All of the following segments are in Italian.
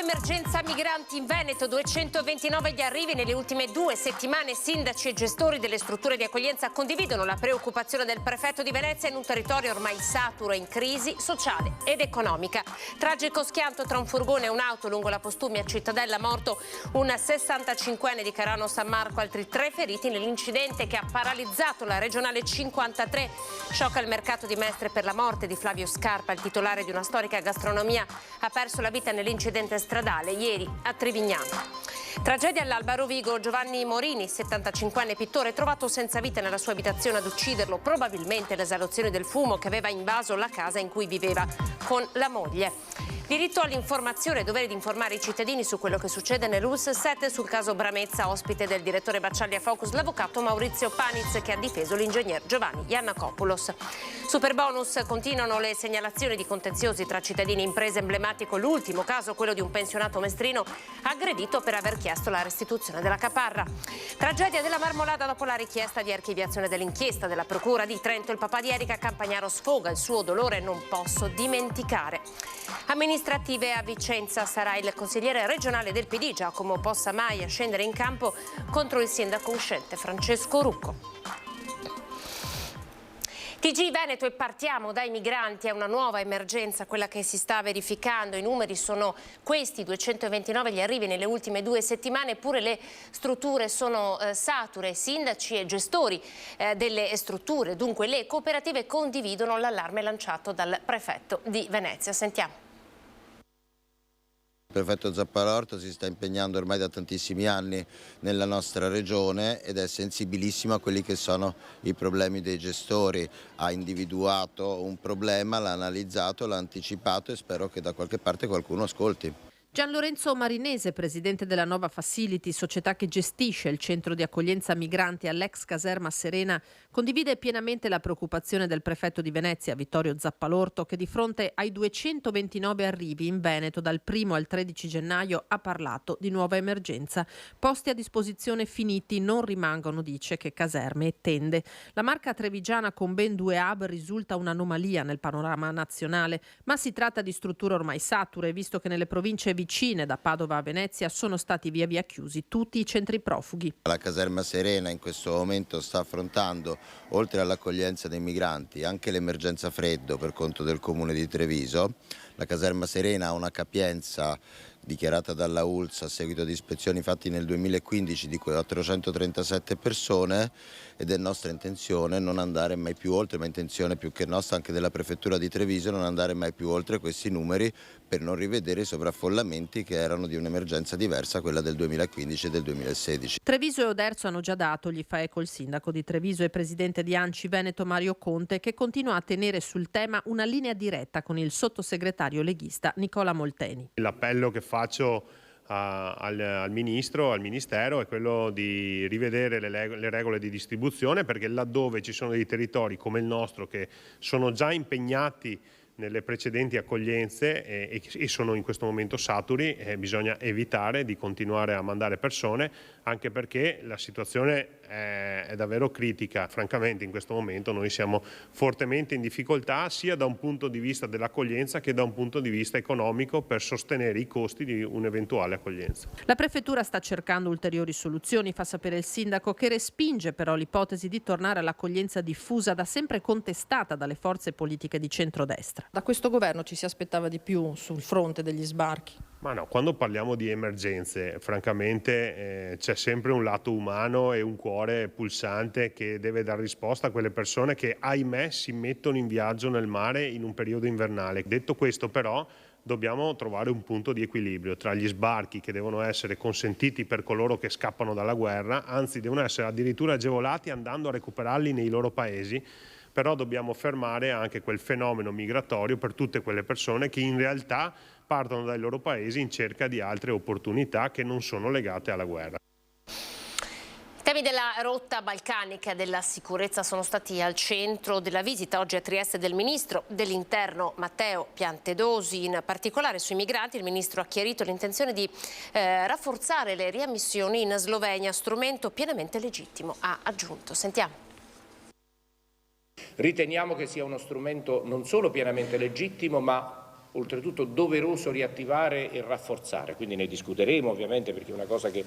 emergenza migranti in Veneto, 229 gli arrivi nelle ultime 2 settimane. Sindaci e gestori delle strutture di accoglienza condividono la preoccupazione del prefetto di Venezia in un territorio ormai saturo e in crisi sociale ed economica. Tragico schianto tra un furgone e un'auto lungo la Postumia a Cittadella, morto un 65enne di Carano San Marco, altri 3 feriti nell'incidente che ha paralizzato la regionale 53. Sciocca il mercato di Mestre per la morte di Flavio Scarpa, il titolare di una storica gastronomia, ha perso la vita nell'incidente stradale ieri a Trevignano. Tragedia all'Alba a Rovigo, Giovanni Morini, 75enne pittore, trovato senza vita nella sua abitazione. Ad ucciderlo probabilmente l'esalazione del fumo che aveva invaso la casa in cui viveva con la moglie. Diritto all'informazione, dovere di informare i cittadini su quello che succede nell'ULSS 7 sul caso Bramezza, ospite del direttore Bacciali a Focus, l'avvocato Maurizio Paniz, che ha difeso l'ingegner Giovanni Iannakopoulos. Superbonus, continuano le segnalazioni di contenziosi tra cittadini e imprese. Emblematico l'ultimo caso, quello di un pensionato mestrino aggredito per aver chiesto la restituzione della caparra. Tragedia della Marmolada dopo la richiesta di archiviazione dell'inchiesta della Procura di Trento. Il papà di Erika Campagnaro sfoga il suo dolore: non posso dimenticare. Amministrative a Vicenza, sarà il consigliere regionale del PD Giacomo Possamai a scendere in campo contro il sindaco uscente Francesco Rucco. TG Veneto, e partiamo dai migranti. È una nuova emergenza quella che si sta verificando. I numeri sono questi: 229 gli arrivi nelle ultime 2 settimane, eppure le strutture sono sature. Sindaci e gestori delle strutture, dunque le cooperative, condividono l'allarme lanciato dal prefetto di Venezia. Sentiamo. Il prefetto Zappalorto si sta impegnando ormai da tantissimi anni nella nostra regione ed è sensibilissimo a quelli che sono i problemi dei gestori. Ha individuato un problema, l'ha analizzato, l'ha anticipato e spero che da qualche parte qualcuno ascolti. Gian Lorenzo Marinese, presidente della Nova Facility, società che gestisce il centro di accoglienza migranti all'ex caserma Serena, condivide pienamente la preoccupazione del prefetto di Venezia, Vittorio Zappalorto, che di fronte ai 229 arrivi in Veneto dal 1 al 13 gennaio ha parlato di nuova emergenza. Posti a disposizione finiti non rimangono, dice, che caserme e tende. La marca trevigiana con ben 2 hub risulta un'anomalia nel panorama nazionale, ma si tratta di strutture ormai sature, visto che nelle province vicine da Padova a Venezia sono stati via via chiusi tutti i centri profughi. La caserma Serena in questo momento sta affrontando, oltre all'accoglienza dei migranti, anche l'emergenza freddo per conto del comune di Treviso. La caserma Serena ha una capienza dichiarata dalla ULSS a seguito di ispezioni fatte nel 2015 di 437 persone ed è nostra intenzione non andare mai più oltre, ma intenzione più che nostra anche della prefettura di Treviso, non andare mai più oltre questi numeri per non rivedere i sovraffollamenti che erano di un'emergenza diversa, quella del 2015 e del 2016. Treviso e Oderzo hanno già dato, gli fa eco il sindaco di Treviso e presidente di ANCI Veneto Mario Conte, che continua a tenere sul tema una linea diretta con il sottosegretario leghista Nicola Molteni. L'appello che faccio al ministro, al ministero, è quello di rivedere le regole di distribuzione, perché laddove ci sono dei territori come il nostro che sono già impegnati nelle precedenti accoglienze e sono in questo momento saturi, bisogna evitare di continuare a mandare persone, anche perché la situazione è davvero critica. Francamente in questo momento noi siamo fortemente in difficoltà sia da un punto di vista dell'accoglienza che da un punto di vista economico per sostenere i costi di un'eventuale accoglienza. La prefettura sta cercando ulteriori soluzioni, fa sapere il sindaco, che respinge però l'ipotesi di tornare all'accoglienza diffusa, da sempre contestata dalle forze politiche di centrodestra. Da questo governo ci si aspettava di più sul fronte degli sbarchi? Ma no, quando parliamo di emergenze, francamente c'è sempre un lato umano e un cuore pulsante che deve dare risposta a quelle persone che, ahimè, si mettono in viaggio nel mare in un periodo invernale. Detto questo, però, dobbiamo trovare un punto di equilibrio tra gli sbarchi, che devono essere consentiti per coloro che scappano dalla guerra, anzi devono essere addirittura agevolati andando a recuperarli nei loro paesi. Però dobbiamo fermare anche quel fenomeno migratorio per tutte quelle persone che in realtà partono dai loro paesi in cerca di altre opportunità che non sono legate alla guerra. I temi della rotta balcanica e della sicurezza sono stati al centro della visita oggi a Trieste del Ministro dell'Interno Matteo Piantedosi. In particolare sui migranti il Ministro ha chiarito l'intenzione di rafforzare le riammissioni in Slovenia, strumento pienamente legittimo, ha aggiunto. Sentiamo. Riteniamo che sia uno strumento non solo pienamente legittimo, ma oltretutto doveroso riattivare e rafforzare, quindi ne discuteremo ovviamente perché è una cosa che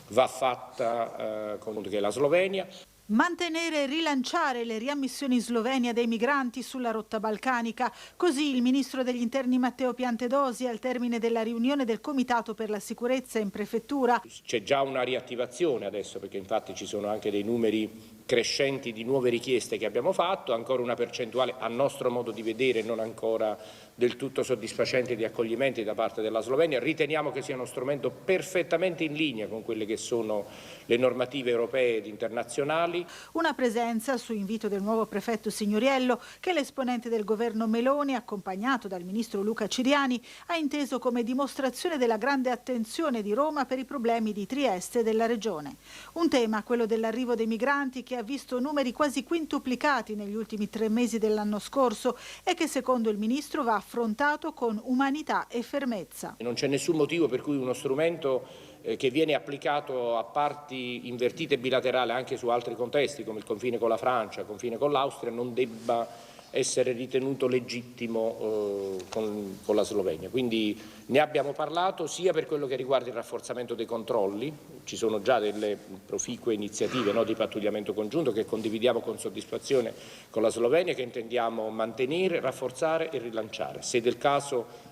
va fatta con che è la Slovenia. Mantenere e rilanciare le riammissioni in Slovenia dei migranti sulla rotta balcanica. Così il ministro degli interni Matteo Piantedosi al termine della riunione del Comitato per la sicurezza in prefettura. C'è già una riattivazione adesso perché infatti ci sono anche dei numeri crescenti di nuove richieste che abbiamo fatto, ancora una percentuale a nostro modo di vedere non ancora del tutto soddisfacente di accoglimenti da parte della Slovenia. Riteniamo che sia uno strumento perfettamente in linea con quelle che sono le normative europee ed internazionali. Una presenza su invito del nuovo prefetto Signoriello che l'esponente del governo Meloni, accompagnato dal ministro Luca Ciriani, ha inteso come dimostrazione della grande attenzione di Roma per i problemi di Trieste e della regione. Un tema, quello dell'arrivo dei migranti, che ha visto numeri quasi quintuplicati negli ultimi 3 mesi dell'anno scorso e che secondo il ministro va affrontato con umanità e fermezza. Non c'è nessun motivo per cui uno strumento che viene applicato a parti invertite bilaterali anche su altri contesti come il confine con la Francia, il confine con l'Austria, non debba essere ritenuto legittimo con la Slovenia. Quindi ne abbiamo parlato sia per quello che riguarda il rafforzamento dei controlli, ci sono già delle proficue iniziative di pattugliamento congiunto che condividiamo con soddisfazione con la Slovenia, che intendiamo mantenere, rafforzare e rilanciare. Se del caso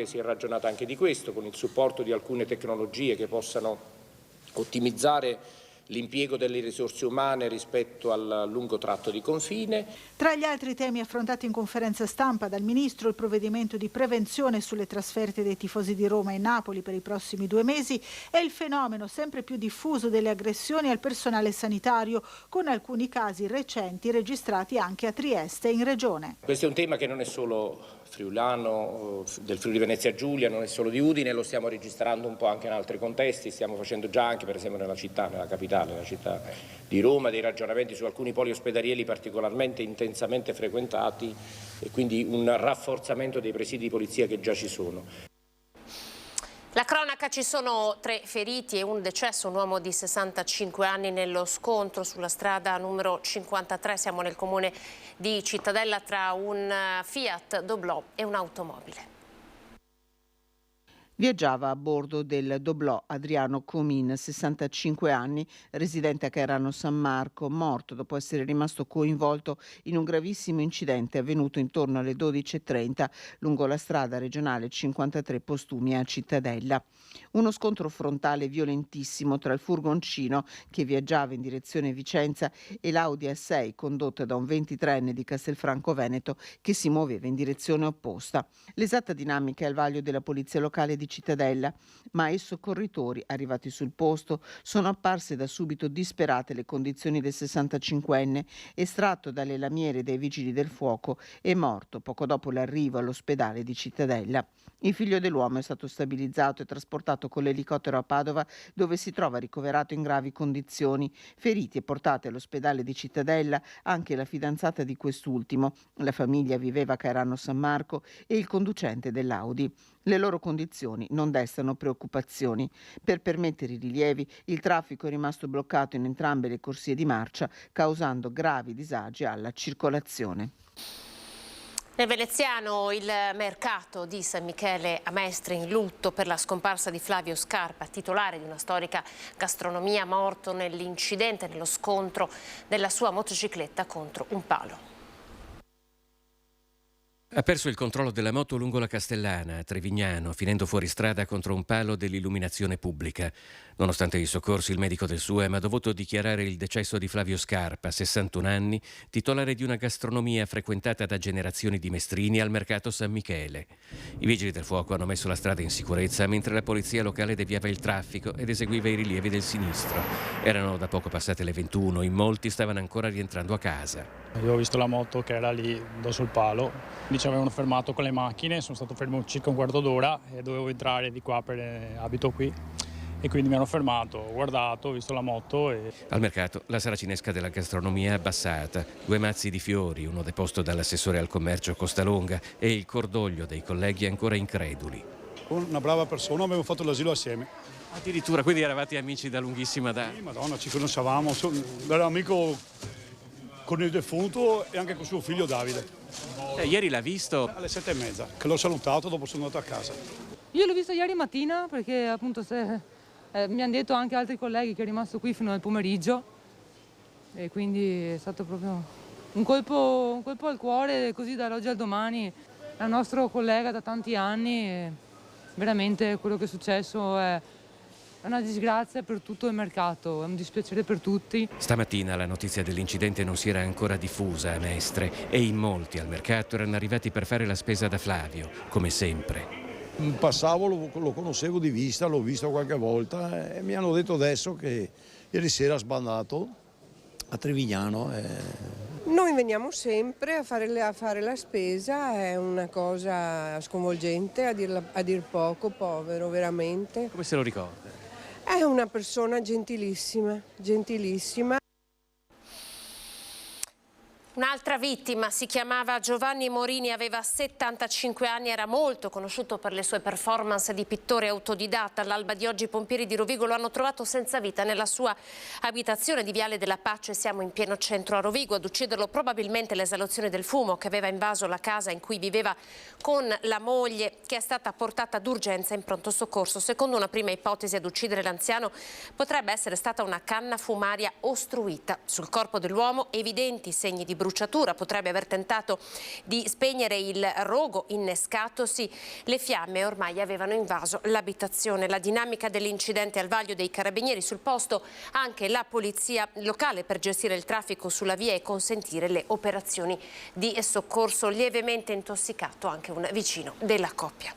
si è ragionato anche di questo, con il supporto di alcune tecnologie che possano ottimizzare l'impiego delle risorse umane rispetto al lungo tratto di confine. Tra gli altri temi affrontati in conferenza stampa dal Ministro, il provvedimento di prevenzione sulle trasferte dei tifosi di Roma e Napoli per i prossimi 2 mesi e il fenomeno sempre più diffuso delle aggressioni al personale sanitario, con alcuni casi recenti registrati anche a Trieste e in Regione. Questo è un tema che non è solo friulano, del Friuli Venezia Giulia, non è solo di Udine, lo stiamo registrando un po' anche in altri contesti, stiamo facendo già anche per esempio nella capitale, nella città di Roma, dei ragionamenti su alcuni poli ospedalieri particolarmente intensamente frequentati e quindi un rafforzamento dei presidi di polizia che già ci sono. La cronaca: ci sono 3 feriti e un decesso, un uomo di 65 anni nello scontro sulla strada numero 53, siamo nel comune di Cittadella, tra un Fiat Doblò e un'automobile. Viaggiava a bordo del Doblò Adriano Comin, 65 anni, residente a Cairano San Marco, morto dopo essere rimasto coinvolto in un gravissimo incidente avvenuto intorno alle 12:30 lungo la strada regionale 53 Postumia a Cittadella. Uno scontro frontale violentissimo tra il furgoncino che viaggiava in direzione Vicenza e l'Audi A6 condotta da un 23enne di Castelfranco Veneto che si muoveva in direzione opposta. L'esatta dinamica è al vaglio della polizia locale di Cittadella, ma ai soccorritori arrivati sul posto sono apparse da subito disperate le condizioni del 65enne, estratto dalle lamiere dei vigili del fuoco e morto poco dopo l'arrivo all'ospedale di Cittadella. Il figlio dell'uomo è stato stabilizzato e trasportato con l'elicottero a Padova, dove si trova ricoverato in gravi condizioni. Feriti e portati all'ospedale di Cittadella anche la fidanzata di quest'ultimo. La famiglia viveva a Cairano San Marco e il conducente dell'Audi. Le loro condizioni non destano preoccupazioni. Per permettere i rilievi, il traffico è rimasto bloccato in entrambe le corsie di marcia, causando gravi disagi alla circolazione. Nel veneziano il mercato di San Michele a Mestre in lutto per la scomparsa di Flavio Scarpa, titolare di una storica gastronomia, morto nell'incidente, nello scontro della sua motocicletta contro un palo. Ha perso il controllo della moto lungo la Castellana, a Trevignano, finendo fuori strada contro un palo dell'illuminazione pubblica. Nonostante i soccorsi, il medico del SUEM ha dovuto dichiarare il decesso di Flavio Scarpa, 61 anni, titolare di una gastronomia frequentata da generazioni di mestrini al mercato San Michele. I vigili del fuoco hanno messo la strada in sicurezza, mentre la polizia locale deviava il traffico ed eseguiva i rilievi del sinistro. Erano da poco passate le 21, in molti stavano ancora rientrando a casa. Io ho visto la moto che era lì addosso al palo. Ci avevano fermato con le macchine, sono stato fermo circa un quarto d'ora e dovevo entrare di qua per abito qui e quindi mi hanno fermato, ho guardato, ho visto la moto e... Al mercato la saracinesca della gastronomia abbassata, 2 mazzi di fiori, uno deposto dall'assessore al commercio Costalonga e il cordoglio dei colleghi ancora increduli. Una brava persona, abbiamo fatto l'asilo assieme. Addirittura, quindi eravate amici da lunghissima data? Sì, madonna, ci conoscevamo, era amico con il defunto e anche con suo figlio Davide. Ieri l'ha visto? Alle 7:30, che l'ho salutato, dopo sono andato a casa. Io l'ho visto ieri mattina perché appunto mi hanno detto anche altri colleghi che è rimasto qui fino al pomeriggio e quindi è stato proprio un colpo al cuore, così dall'oggi al domani. È un nostro collega da tanti anni e veramente quello che è successo è una disgrazia per tutto il mercato, è un dispiacere per tutti. Stamattina la notizia dell'incidente non si era ancora diffusa a Mestre e in molti al mercato erano arrivati per fare la spesa da Flavio, come sempre. Passavo, lo conoscevo di vista, l'ho visto qualche volta e mi hanno detto adesso che ieri sera ha sbandato a Trevignano. Noi veniamo sempre a fare la spesa, è una cosa sconvolgente, a dir poco, povero veramente. Come se lo ricorda? È una persona gentilissima, gentilissima. Un'altra vittima si chiamava Giovanni Morini, aveva 75 anni, era molto conosciuto per le sue performance di pittore autodidatta. All'alba di oggi i pompieri di Rovigo lo hanno trovato senza vita nella sua abitazione di Viale della Pace, siamo in pieno centro a Rovigo. Ad ucciderlo probabilmente l'esalazione del fumo che aveva invaso la casa in cui viveva con la moglie, che è stata portata d'urgenza in pronto soccorso. Secondo una prima ipotesi, ad uccidere l'anziano potrebbe essere stata una canna fumaria ostruita. Sul corpo dell'uomo evidenti segni di bruciatura, potrebbe aver tentato di spegnere il rogo innescatosi. Le fiamme ormai avevano invaso l'abitazione. La dinamica dell'incidente al vaglio dei carabinieri, sul posto anche la polizia locale per gestire il traffico sulla via e consentire le operazioni di soccorso. Lievemente intossicato anche un vicino della coppia.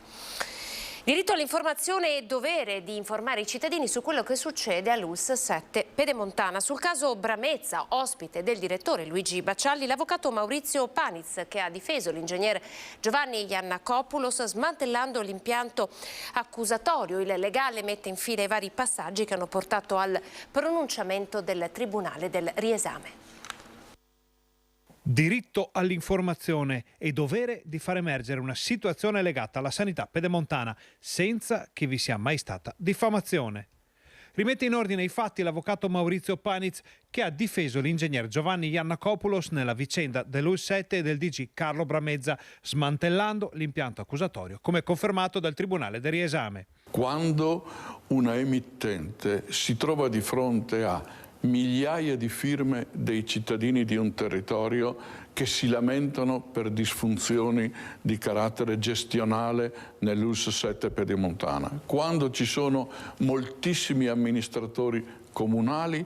Diritto all'informazione e dovere di informare i cittadini su quello che succede all'ULSS 7 Pedemontana. Sul caso Bramezza, ospite del direttore Luigi Baccialli, l'avvocato Maurizio Paniz, che ha difeso l'ingegnere Giovanni Iannakopoulos smantellando l'impianto accusatorio. Il legale mette in fila i vari passaggi che hanno portato al pronunciamento del Tribunale del riesame. Diritto all'informazione e dovere di far emergere una situazione legata alla sanità pedemontana senza che vi sia mai stata diffamazione. Rimette in ordine i fatti l'avvocato Maurizio Paniz, che ha difeso l'ingegner Giovanni Iannakopoulos nella vicenda dell'ULSS 7 e del DG Carlo Bramezza, smantellando l'impianto accusatorio, come confermato dal Tribunale del riesame. Quando una emittente si trova di fronte a migliaia di firme dei cittadini di un territorio che si lamentano per disfunzioni di carattere gestionale nell'ULSS 7 Pedemontana, quando ci sono moltissimi amministratori comunali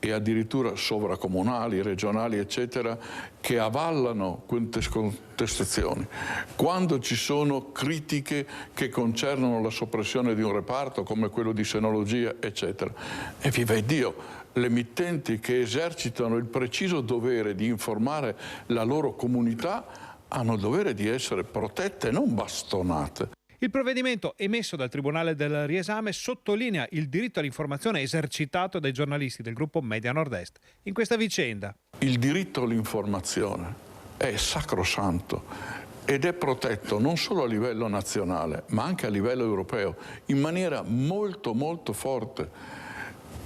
e addirittura sovracomunali, regionali, eccetera, che avallano queste contestazioni, quando ci sono critiche che concernono la soppressione di un reparto come quello di senologia, eccetera. E viva Dio! Le emittenti che esercitano il preciso dovere di informare la loro comunità hanno il dovere di essere protette, non bastonate. Il provvedimento emesso dal Tribunale del riesame sottolinea il diritto all'informazione esercitato dai giornalisti del gruppo Media Nord-Est in questa vicenda. Il diritto all'informazione è sacrosanto ed è protetto non solo a livello nazionale ma anche a livello europeo in maniera molto molto forte.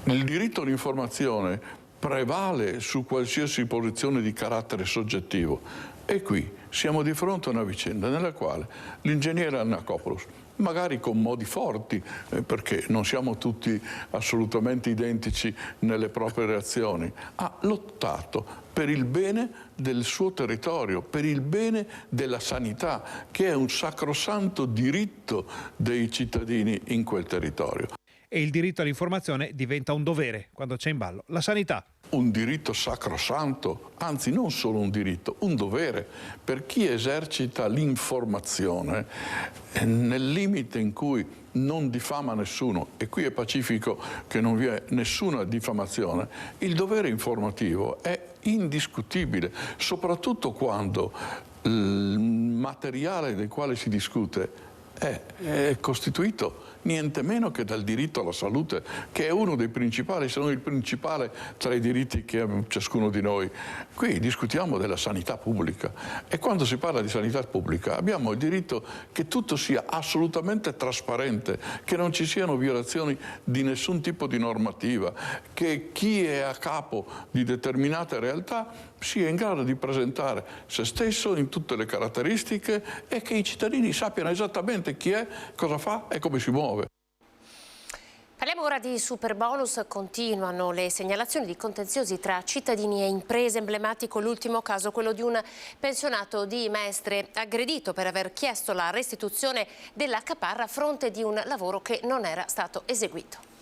Il diritto all'informazione prevale su qualsiasi posizione di carattere soggettivo e qui siamo di fronte a una vicenda nella quale l'ingegnere Iannakopoulos, magari con modi forti, perché non siamo tutti assolutamente identici nelle proprie reazioni, ha lottato per il bene del suo territorio, per il bene della sanità, che è un sacrosanto diritto dei cittadini in quel territorio. E il diritto all'informazione diventa un dovere quando c'è in ballo la sanità. Un diritto sacrosanto, anzi non solo un diritto, un dovere per chi esercita l'informazione nel limite in cui non diffama nessuno, e qui è pacifico che non vi è nessuna diffamazione. Il dovere informativo è indiscutibile, soprattutto quando il materiale del quale si discute è costituito niente meno che dal diritto alla salute, che è uno dei principali, se non il principale tra i diritti che ha ciascuno di noi. Qui discutiamo della sanità pubblica e quando si parla di sanità pubblica abbiamo il diritto che tutto sia assolutamente trasparente, che non ci siano violazioni di nessun tipo di normativa, che chi è a capo di determinate realtà sia in grado di presentare se stesso in tutte le caratteristiche e che i cittadini sappiano esattamente chi è, cosa fa e come si muove. Parliamo ora di superbonus. Continuano le segnalazioni di contenziosi tra cittadini e imprese. Emblematico l'ultimo caso, quello di un pensionato di Mestre aggredito per aver chiesto la restituzione della caparra a fronte di un lavoro che non era stato eseguito.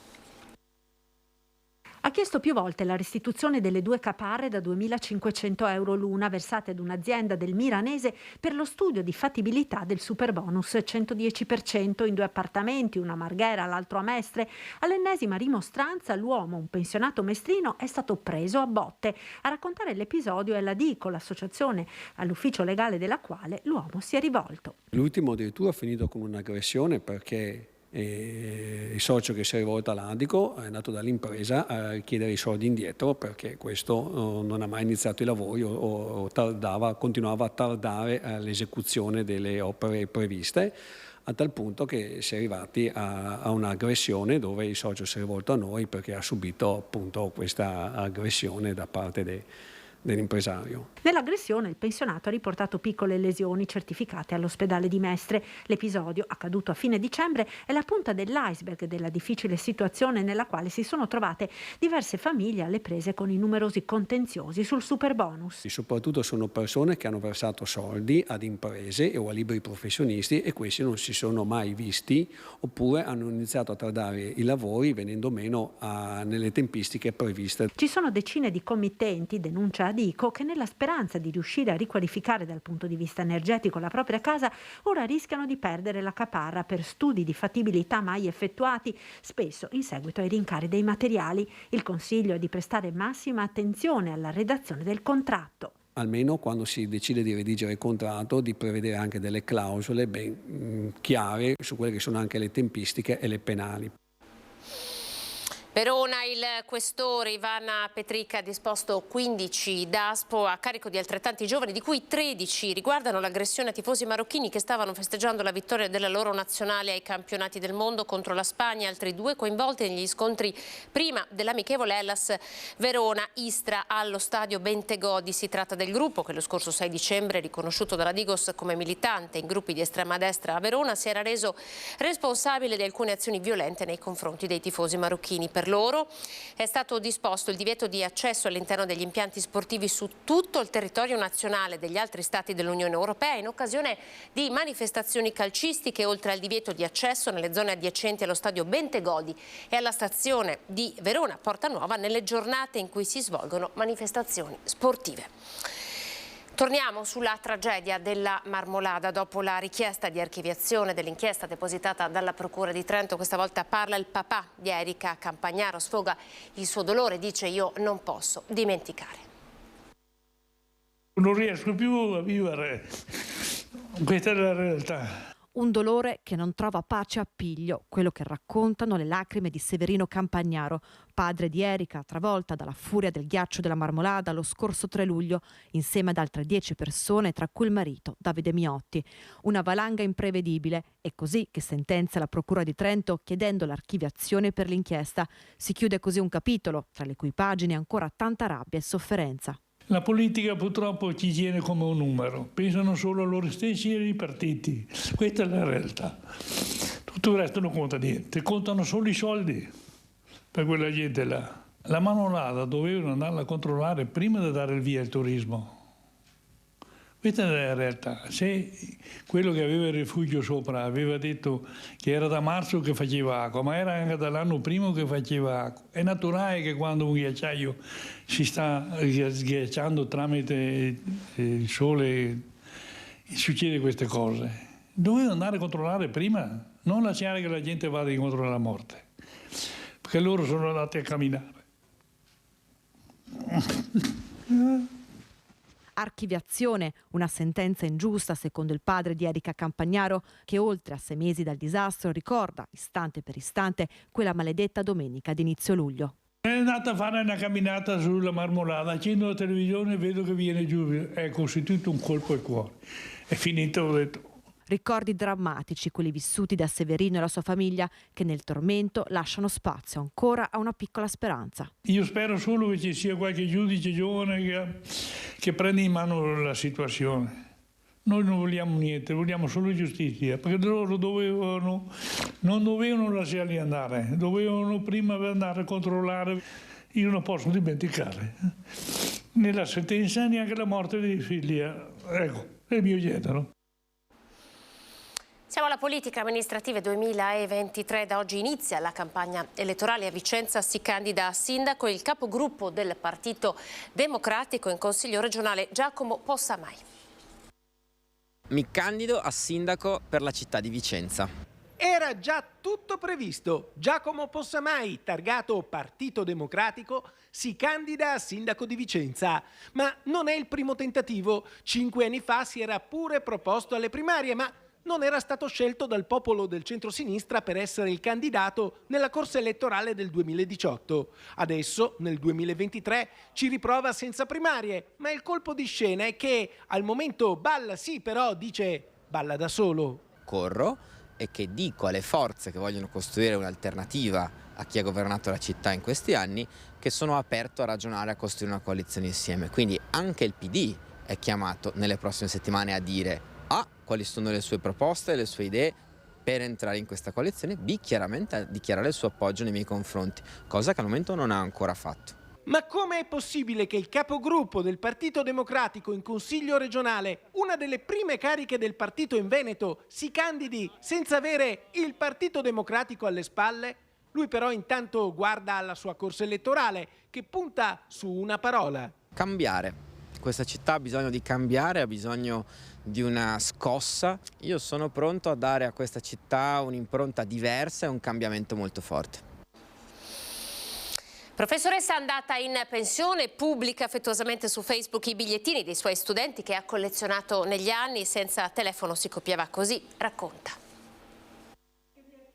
Ha chiesto più volte la restituzione delle 2 caparre da 2.500 euro l'una versate ad un'azienda del Milanese per lo studio di fattibilità del superbonus 110% in 2 appartamenti, una a Marghera, l'altro a Mestre. All'ennesima rimostranza l'uomo, un pensionato mestrino, è stato preso a botte. A raccontare l'episodio è la DICO, l'associazione all'ufficio legale della quale l'uomo si è rivolto. L'ultimo addirittura ha finito con un'aggressione perché il socio che si è rivolto all'Adico è andato dall'impresa a richiedere i soldi indietro perché questo non ha mai iniziato i lavori o continuava a tardare l'esecuzione delle opere previste, a tal punto che si è arrivati a un'aggressione dove il socio si è rivolto a noi perché ha subito appunto questa aggressione da parte dell'impresario. Nell'aggressione il pensionato ha riportato piccole lesioni certificate all'ospedale di Mestre. L'episodio, accaduto a fine dicembre, è la punta dell'iceberg della difficile situazione nella quale si sono trovate diverse famiglie alle prese con i numerosi contenziosi sul superbonus. Soprattutto sono persone che hanno versato soldi ad imprese o a liberi professionisti e questi non si sono mai visti oppure hanno iniziato a tardare i lavori venendo meno nelle tempistiche previste. Ci sono decine di committenti, denuncia Dico, che nella speranza di riuscire a riqualificare dal punto di vista energetico la propria casa ora rischiano di perdere la caparra per studi di fattibilità mai effettuati, spesso in seguito ai rincari dei materiali. Il consiglio è di prestare massima attenzione alla redazione del contratto. Almeno quando si decide di redigere il contratto, di prevedere anche delle clausole ben chiare su quelle che sono anche le tempistiche e le penali. Verona, il questore Ivana Petrica ha disposto 15 DASPO a carico di altrettanti giovani, di cui 13 riguardano l'aggressione a tifosi marocchini che stavano festeggiando la vittoria della loro nazionale ai campionati del mondo contro la Spagna. Altri 2 coinvolti negli scontri prima dell'amichevole Hellas Verona-Istra allo stadio Bentegodi. Si tratta del gruppo che lo scorso 6 dicembre, riconosciuto dalla Digos come militante in gruppi di estrema destra a Verona, si era reso responsabile di alcune azioni violente nei confronti dei tifosi marocchini. Per loro è stato disposto il divieto di accesso all'interno degli impianti sportivi su tutto il territorio nazionale degli altri stati dell'Unione Europea in occasione di manifestazioni calcistiche, oltre al divieto di accesso nelle zone adiacenti allo stadio Bentegodi e alla stazione di Verona Porta Nuova nelle giornate in cui si svolgono manifestazioni sportive. Torniamo sulla tragedia della Marmolada. Dopo la richiesta di archiviazione dell'inchiesta depositata dalla Procura di Trento, questa volta parla il papà di Erika Campagnaro, sfoga il suo dolore, dice: io non posso dimenticare. Non riesco più a vivere, questa è la realtà. Un dolore che non trova pace a piglio, quello che raccontano le lacrime di Severino Campagnaro, padre di Erika, travolta dalla furia del ghiaccio della Marmolada lo scorso 3 luglio, insieme ad altre 10 persone, tra cui il marito, Davide Miotti. Una valanga imprevedibile, è così che sentenzia la Procura di Trento chiedendo l'archiviazione per l'inchiesta. Si chiude così un capitolo, tra le cui pagine ancora tanta rabbia e sofferenza. La politica purtroppo ci tiene come un numero, pensano solo a loro stessi e ai partiti, questa è la realtà. Tutto il resto non conta niente, contano solo i soldi per quella gente là. La Marmolada dovevano andarla a controllare prima di dare il via al turismo. Questa è la realtà. Se quello che aveva il rifugio sopra aveva detto che era da marzo che faceva acqua, ma era anche dall'anno prima che faceva acqua, è naturale che quando un ghiacciaio si sta sghiacciando tramite il sole succede queste cose. Doveva andare a controllare prima, non lasciare che la gente vada incontro alla morte, perché loro sono andati a camminare. Archiviazione, una sentenza ingiusta secondo il padre di Erika Campagnaro, che oltre a 6 mesi dal disastro ricorda, istante per istante, quella maledetta domenica d'inizio luglio. È andata a fare una camminata sulla Marmolada, accendo la televisione e vedo che viene giù, è costituito un colpo al cuore. È finito, ho detto. Ricordi drammatici, quelli vissuti da Severino e la sua famiglia, che nel tormento lasciano spazio ancora a una piccola speranza. Io spero solo che ci sia qualche giudice giovane che prenda in mano la situazione. Noi non vogliamo niente, vogliamo solo giustizia, perché loro non dovevano lasciarli andare, dovevano prima andare a controllare. Io non posso dimenticare nella sentenza neanche la morte dei figli. Ecco, è il mio genero. Siamo alla politica amministrative 2023, da oggi inizia la campagna elettorale. A Vicenza si candida a sindaco il capogruppo del Partito Democratico in Consiglio regionale, Giacomo Possamai. Mi candido a sindaco per la città di Vicenza. Era già tutto previsto. Giacomo Possamai, targato Partito Democratico, si candida a sindaco di Vicenza. Ma non è il primo tentativo. 5 anni fa si era pure proposto alle primarie, ma non era stato scelto dal popolo del centrosinistra per essere il candidato nella corsa elettorale del 2018. Adesso, nel 2023, ci riprova senza primarie, ma il colpo di scena è che al momento balla sì, però dice balla da solo. Corro e che dico alle forze che vogliono costruire un'alternativa a chi ha governato la città in questi anni che sono aperto a ragionare, a costruire una coalizione insieme. Quindi anche il PD è chiamato nelle prossime settimane a dire A, quali sono le sue proposte, le sue idee per entrare in questa coalizione, B, chiaramente a dichiarare il suo appoggio nei miei confronti, cosa che al momento non ha ancora fatto. Ma come è possibile che il capogruppo del Partito Democratico in Consiglio regionale, una delle prime cariche del partito in Veneto, si candidi senza avere il Partito Democratico alle spalle? Lui però intanto guarda alla sua corsa elettorale, che punta su una parola. Cambiare. Questa città ha bisogno di cambiare, ha bisogno di una scossa. Io sono pronto a dare a questa città un'impronta diversa e un cambiamento molto forte. Professoressa andata in pensione pubblica affettuosamente su Facebook i bigliettini dei suoi studenti che ha collezionato negli anni. Senza telefono si copiava così, racconta.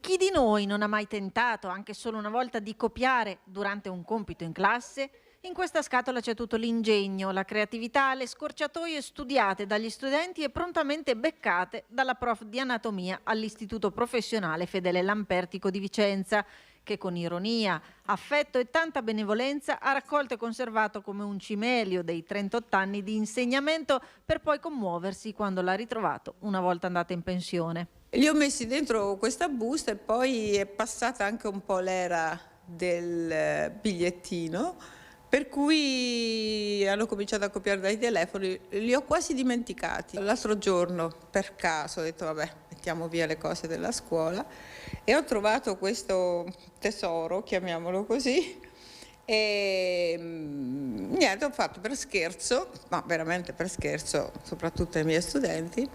Chi di noi non ha mai tentato, anche solo una volta, di copiare durante un compito in classe? In questa scatola c'è tutto l'ingegno, la creatività, le scorciatoie studiate dagli studenti e prontamente beccate dalla prof di anatomia all'Istituto Professionale Fedele Lampertico di Vicenza, che con ironia, affetto e tanta benevolenza ha raccolto e conservato come un cimelio dei 38 anni di insegnamento, per poi commuoversi quando l'ha ritrovato una volta andata in pensione. Li ho messi dentro questa busta e poi è passata anche un po' l'era del bigliettino, per cui hanno cominciato a copiare dai telefoni, li ho quasi dimenticati. L'altro giorno, per caso, ho detto vabbè, mettiamo via le cose della scuola e ho trovato questo tesoro, chiamiamolo così, e niente, ho fatto per scherzo, ma veramente per scherzo, soprattutto ai miei studenti,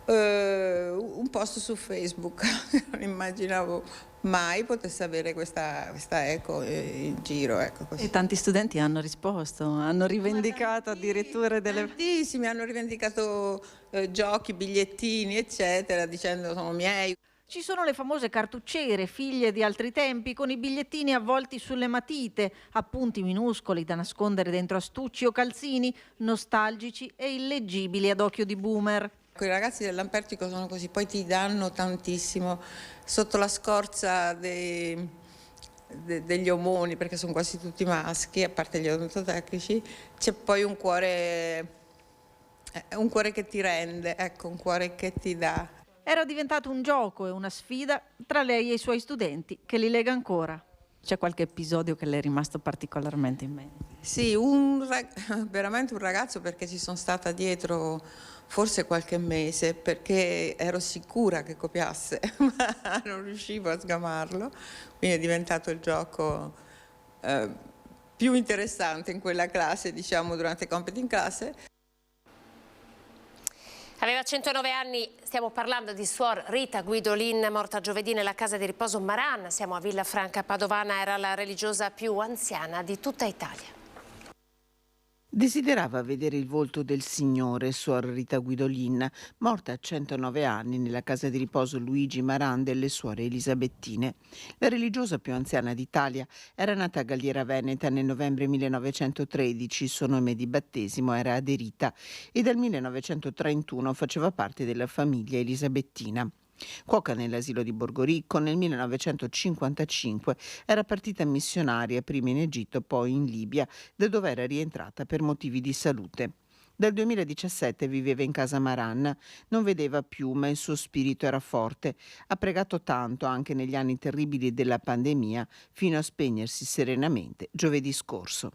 un post su Facebook. Non immaginavo mai potesse avere questa eco in giro, ecco così. E tanti studenti hanno risposto, hanno rivendicato addirittura delle... Tantissimi hanno rivendicato giochi, bigliettini, eccetera, dicendo sono miei. Ci sono le famose cartucciere, figlie di altri tempi, con i bigliettini avvolti sulle matite, appunti minuscoli da nascondere dentro astucci o calzini, nostalgici e illeggibili ad occhio di boomer. I ragazzi del Lampertico sono così, poi ti danno tantissimo sotto la scorza degli omoni, perché sono quasi tutti maschi, a parte gli odontotecnici, c'è poi un cuore che ti rende, ecco, un cuore che ti dà. Era diventato un gioco e una sfida tra lei e i suoi studenti, che li lega ancora. C'è qualche episodio che le è rimasto particolarmente in mente? Sì, veramente un ragazzo, perché ci sono stata dietro forse qualche mese, perché ero sicura che copiasse, ma non riuscivo a sgamarlo, quindi è diventato il gioco più interessante in quella classe, diciamo, durante i compiti in classe. Aveva 109 anni, stiamo parlando di suor Rita Guidolin, morta giovedì nella casa di riposo Maran. Siamo a Villafranca Padovana, era la religiosa più anziana di tutta Italia. Desiderava vedere il volto del Signore, suor Rita Guidolin, morta a 109 anni nella casa di riposo Luigi Maran delle suore Elisabettine. La religiosa più anziana d'Italia era nata a Galliera Veneta nel novembre 1913, il suo nome di battesimo era Aderita e dal 1931 faceva parte della famiglia elisabettina. Cuoca nell'asilo di Borgoricco, nel 1955 era partita missionaria prima in Egitto, poi in Libia, da dove era rientrata per motivi di salute. Dal 2017 viveva in casa Maran, non vedeva più, ma il suo spirito era forte. Ha pregato tanto anche negli anni terribili della pandemia, fino a spegnersi serenamente giovedì scorso.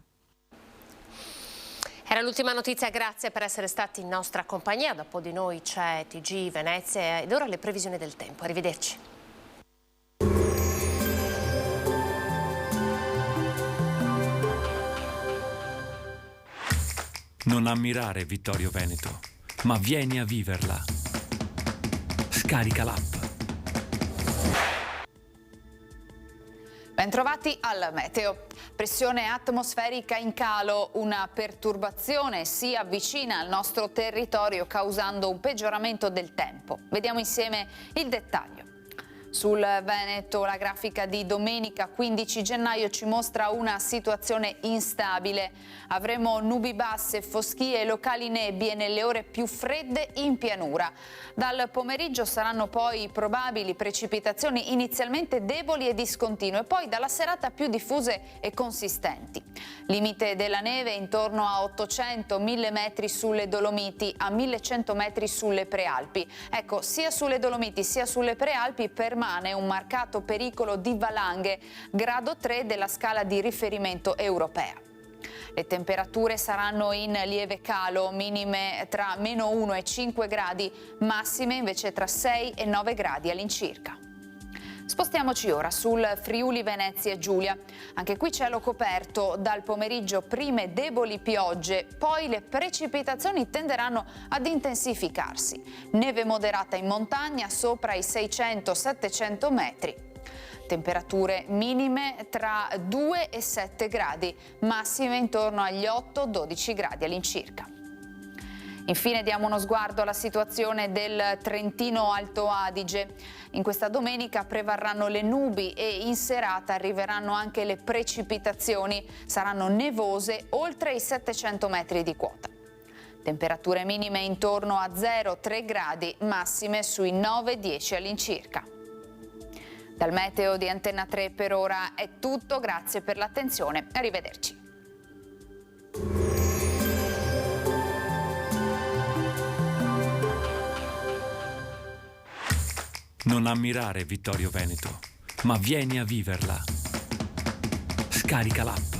Era l'ultima notizia, grazie per essere stati in nostra compagnia. Dopo di noi c'è TG Venezia ed ora le previsioni del tempo. Arrivederci. Non ammirare Vittorio Veneto, ma vieni a viverla. Scarica l'app. Bentrovati al meteo. Pressione atmosferica in calo, una perturbazione si avvicina al nostro territorio causando un peggioramento del tempo. Vediamo insieme il dettaglio. Sul Veneto la grafica di domenica 15 gennaio ci mostra una situazione instabile. Avremo nubi basse, foschie e locali nebbie nelle ore più fredde in pianura. Dal pomeriggio saranno poi probabili precipitazioni inizialmente deboli e discontinue, poi dalla serata più diffuse e consistenti. Limite della neve intorno a 800-1000 metri sulle Dolomiti, a 1100 metri sulle Prealpi. Ecco, sia sulle Dolomiti sia sulle Prealpi permane un marcato pericolo di valanghe, grado 3 della scala di riferimento europea. Le temperature saranno in lieve calo, minime tra -1 e 5 gradi, massime invece tra 6 e 9 gradi all'incirca. Spostiamoci ora sul Friuli Venezia Giulia. Anche qui cielo coperto, dal pomeriggio prime deboli piogge, poi le precipitazioni tenderanno ad intensificarsi. Neve moderata in montagna sopra i 600-700 metri. Temperature minime tra 2 e 7 gradi, massime intorno agli 8-12 gradi all'incirca. Infine diamo uno sguardo alla situazione del Trentino Alto Adige. In questa domenica prevarranno le nubi e in serata arriveranno anche le precipitazioni. Saranno nevose oltre i 700 metri di quota. Temperature minime intorno a 0-3 gradi, massime sui 9-10 all'incirca. Dal meteo di Antenna 3 per ora è tutto, grazie per l'attenzione, arrivederci. Non ammirare Vittorio Veneto, ma vieni a viverla. Scarica l'app.